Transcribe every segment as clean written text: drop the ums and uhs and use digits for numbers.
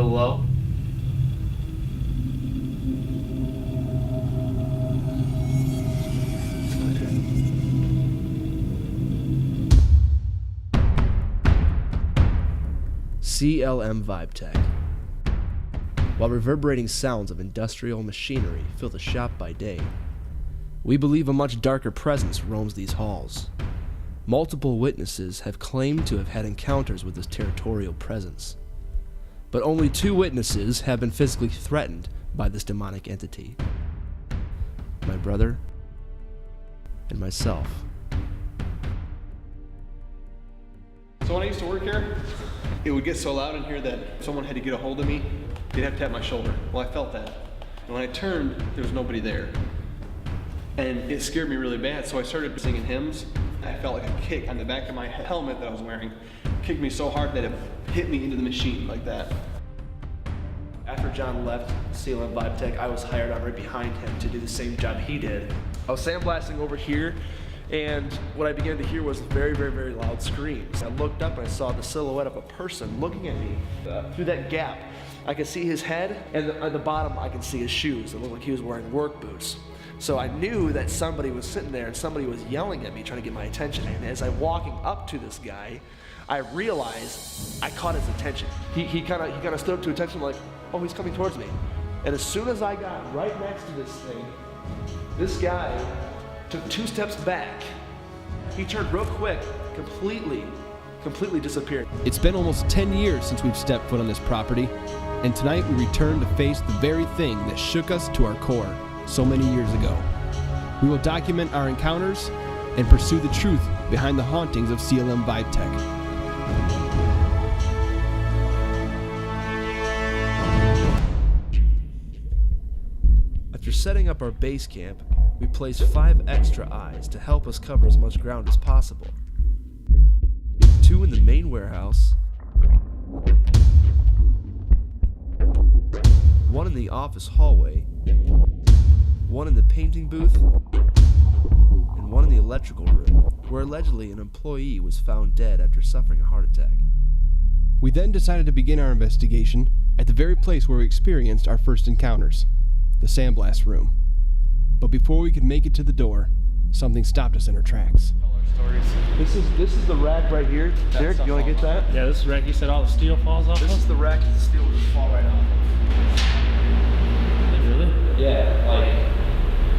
real low. CLM vibetech. While reverberating sounds of industrial machinery fill the shop by day, we believe a much darker presence roams these halls. Multiple witnesses have claimed to have had encounters with this territorial presence, but only 2 witnesses have been physically threatened by this demonic entity: my brother and myself. So when I used to work here, it would get so loud in here that if someone had to get a hold of me, they'd have to tap my shoulder. Well, I felt that. And when I turned, there was nobody there. And it scared me really bad, so I started singing hymns. I felt like a kick on the back of my helmet that I was wearing. Kicked me so hard that it hit me into the machine like that. After John left CLM vibetech, I was hired on right behind him to do the same job he did. I was sandblasting over here, and what I began to hear was very, very, very loud screams. I looked up and I saw the silhouette of a person looking at me. Through that gap, I could see his head, and at the bottom I could see his shoes. It looked like he was wearing work boots. So I knew that somebody was sitting there and somebody was yelling at me, trying to get my attention. And as I'm walking up to this guy, I realized I caught his attention. He kind of stood up to attention, like, oh, he's coming towards me. And as soon as I got right next to this thing, this guy took 2 steps back. He turned real quick, completely disappeared. It's been almost 10 years since we've stepped foot on this property, and tonight we return to face the very thing that shook us to our core so many years ago. We will document our encounters and pursue the truth behind the hauntings of CLM vibetech. After setting up our base camp, we placed 5 extra eyes to help us cover as much ground as possible. 2 in the main warehouse, 1 in the office hallway, 1 in the painting booth, and 1 in the electrical room, where allegedly an employee was found dead after suffering a heart attack. We then decided to begin our investigation at the very place where we experienced our first encounters, the sandblast room. But before we could make it to the door, something stopped us in our tracks. This is the rack right here. Derek, you want to get that? Yeah, this is the rack you said all the steel falls off This of? is the rack that the steel will just fall right off. Really? Yeah, like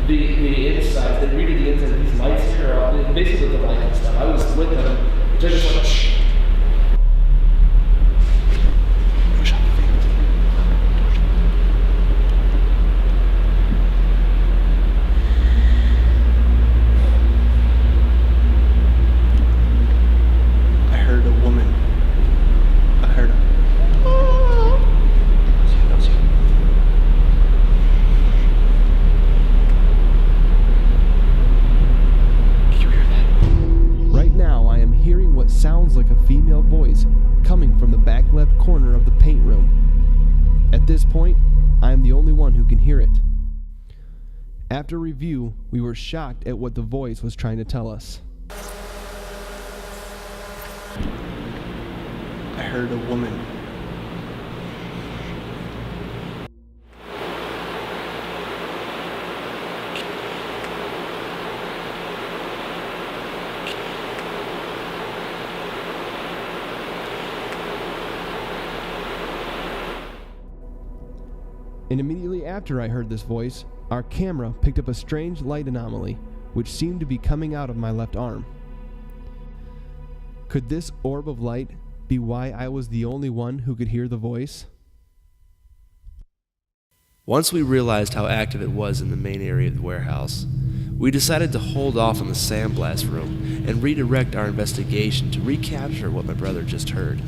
the inside, they redid the inside. These lights here are all, basically the light and stuff. I was with them. They just went, shh. Push out the finger. I heard a woman. I heard a... That was you. Right now, I am hearing what sounds like a female voice coming from the back left corner of the paint room. At this point, I am the only one who can hear it. After review, we were shocked at what the voice was trying to tell us. I heard a woman. And immediately after I heard this voice, our camera picked up a strange light anomaly, which seemed to be coming out of my left arm. Could this orb of light be why I was the only one who could hear the voice? Once we realized how active it was in the main area of the warehouse, we decided to hold off on the sandblast room and redirect our investigation to recapture what my brother just heard.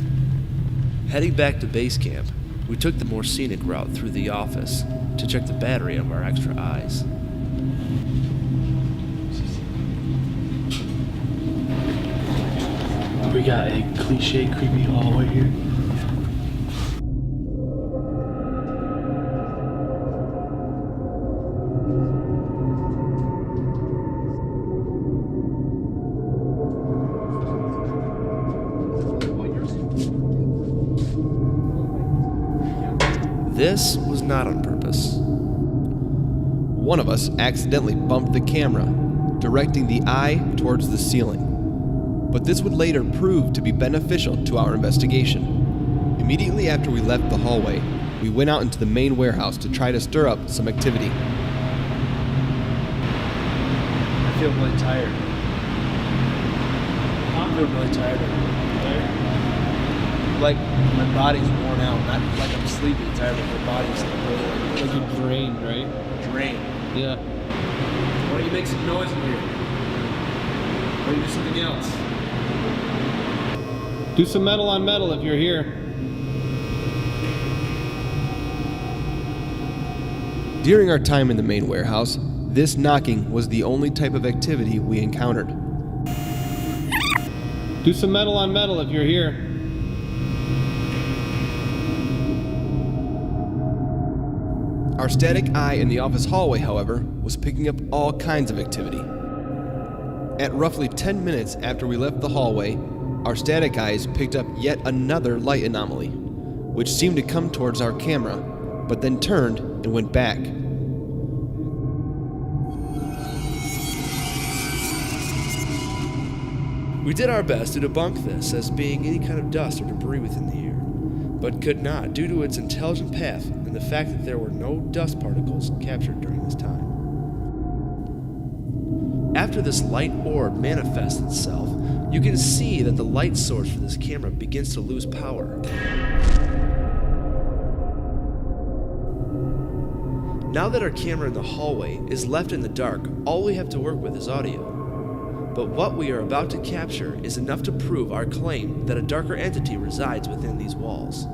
Heading back to base camp, we took the more scenic route through the office to check the battery of our extra eyes. We got a cliche creepy hallway here. this was not on purpose. One of us accidentally bumped the camera, directing the eye towards the ceiling. But this would later prove to be beneficial to our investigation. Immediately after we left the hallway, we went out into the main warehouse to try to stir up some activity. I feel really tired. I'm feeling really tired. Like my body's worn out. Not like I'm sleepy tired, but my body's really Like you're drained, right? drained. Yeah. Why don't you make some noise in here? Why don't you do something else? Do some metal on metal if you're here. During our time in the main warehouse, this knocking was the only type of activity we encountered. Do some metal on metal if you're here. Our static eye in the office hallway, however, was picking up all kinds of activity. At roughly 10 minutes after we left the hallway, our static eyes picked up yet another light anomaly, which seemed to come towards our camera, but then turned and went back. We did our best to debunk this as being any kind of dust or debris within the air, but could not due to its intelligent path and the fact that there were no dust particles captured during this time. After this light orb manifests itself, you can see that the light source for this camera begins to lose power. Now that our camera in the hallway is left in the dark, all we have to work with is audio. But what we are about to capture is enough to prove our claim that a darker entity resides within these walls.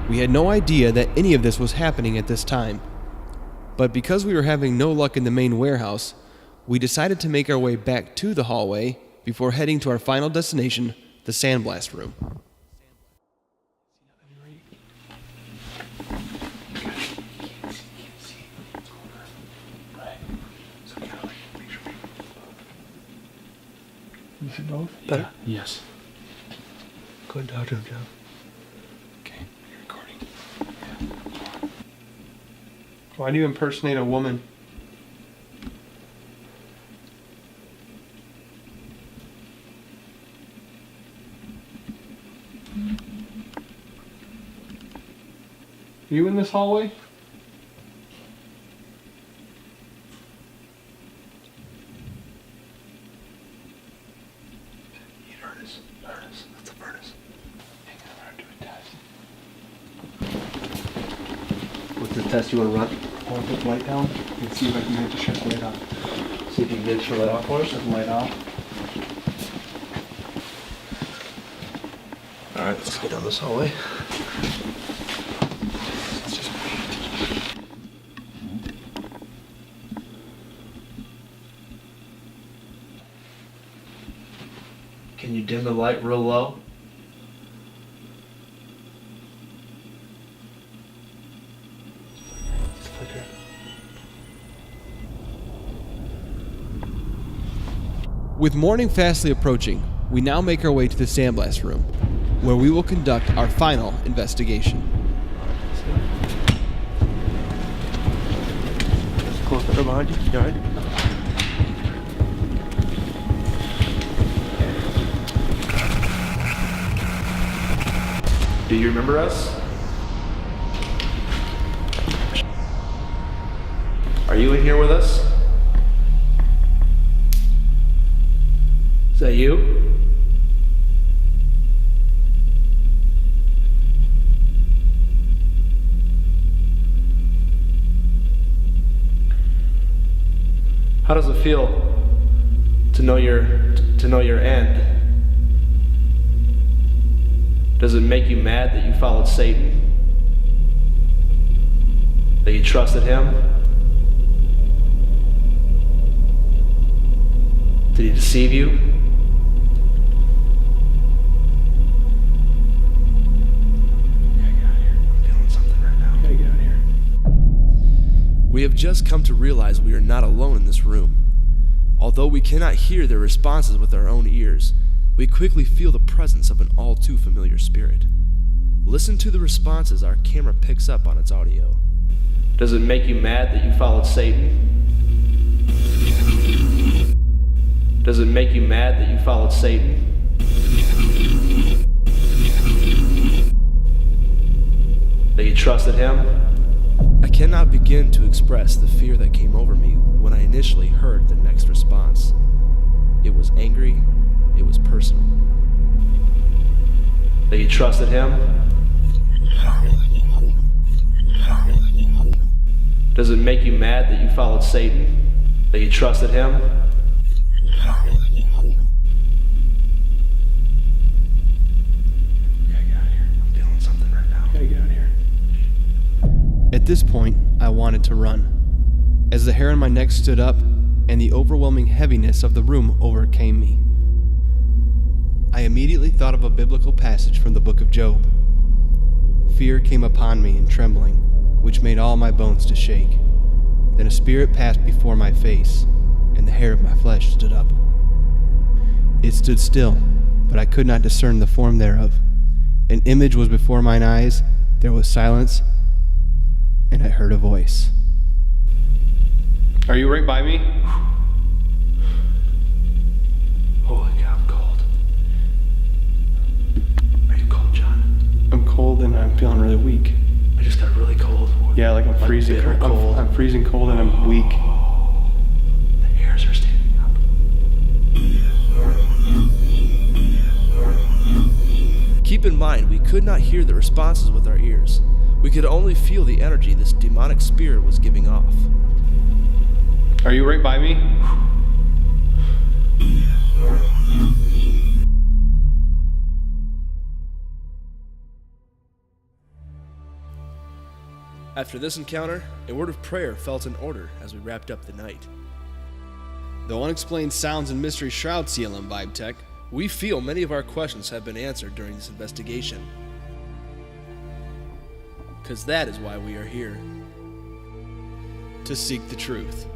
We had no idea that any of this was happening at this time. But because we were having no luck in the main warehouse, we decided to make our way back to the hallway before heading to our final destination, the sandblast room. You see both? Better? Yes. Go ahead and talk to him, John. Okay, you're recording. Why do you impersonate a woman? Are you in this hallway? Furnace. That's a furnace. Hang on, I'm gonna do a test. What's the test you want to run? I'll put the light down and see if I can get to shut the light off. See if you can get your light off for us. Shut the light off. Alright, let's go down this hallway. Can you dim the light real low? Just flicker. With morning fastly approaching, we now make our way to the sandblast room, where we will conduct our final investigation. Just close the door behind you. You alright? Do you remember us? Are you in here with us? Is that you? How does it feel to know your end? Does it make you mad that you followed Satan? That you trusted him? Did he deceive you? Gotta get out of here. I'm feeling something right now. Gotta get out of here. We have just come to realize we are not alone in this room. Although we cannot hear their responses with our own ears, we quickly feel the presence of an all too familiar spirit. Listen to the responses our camera picks up on its audio. Does it make you mad that you followed Satan? Does it make you mad that you followed Satan? That you trusted him? I cannot begin to express the fear that came over me when I initially heard the next response. It was angry, it was personal. That you trusted him? Does it make you mad that you followed Satan? That you trusted him? At this point, I wanted to run, as the hair on my neck stood up and the overwhelming heaviness of the room overcame me. I immediately thought of a biblical passage from the book of Job. Fear came upon me in trembling, which made all my bones to shake. Then a spirit passed before my face, and the hair of my flesh stood up. It stood still, but I could not discern the form thereof. An image was before mine eyes, there was silence, and I heard a voice. Are you right by me? Holy cow, I'm cold. Are you cold, John? I'm cold and I'm feeling really weak. I just got really cold. Yeah, like I'm freezing. bitter cold. I'm freezing cold and I'm weak. The hairs are standing up. Keep in mind, we could not hear the responses with our ears. We could only feel the energy this demonic spirit was giving off. Are you right by me? After this encounter, a word of prayer felt in order as we wrapped up the night. Though unexplained sounds and mysteries shroud CLM vibetech, we feel many of our questions have been answered during this investigation. Because that is why we are here. To seek the truth.